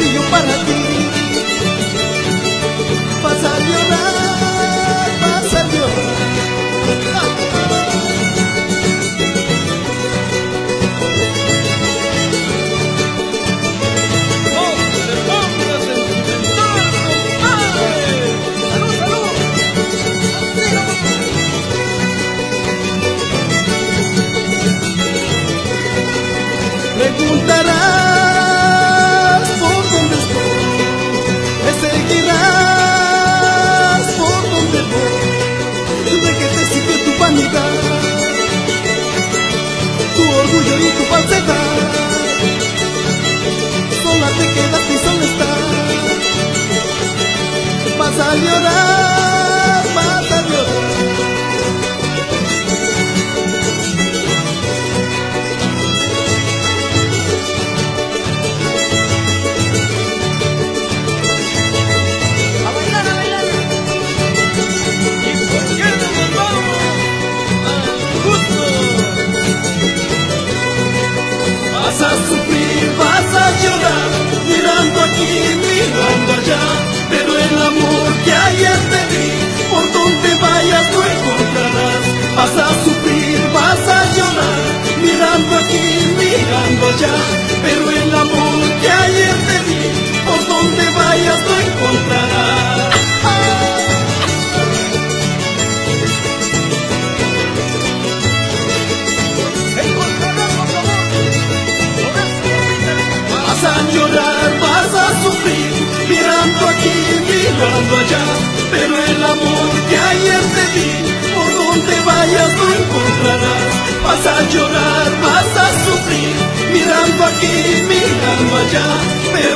mío para ti. Vas a llorar, vas a llorar. Preguntarás por dónde estoy, me seguirás por dónde voy. ¿De qué te sirve tu vanidad, tu orgullo y tu falsedad? Sola te quedas y sola estás. Vas a llorar, vas a llorar. Vas a sufrir, vas a llorar, mirando aquí, mirando allá, pero el amor que ayer te di, por donde vayas lo encontrarás. Vas a sufrir, vas a llorar, mirando aquí, mirando allá, pero el amor que ayer te di, por donde vayas lo encontrarás. Vas a llorar, vas a sufrir, mirando aquí, mirando allá, pero el amor que ayer te di, por donde vayas lo encontrarás. Vas a llorar, vas a sufrir, mirando aquí, mirando allá, pero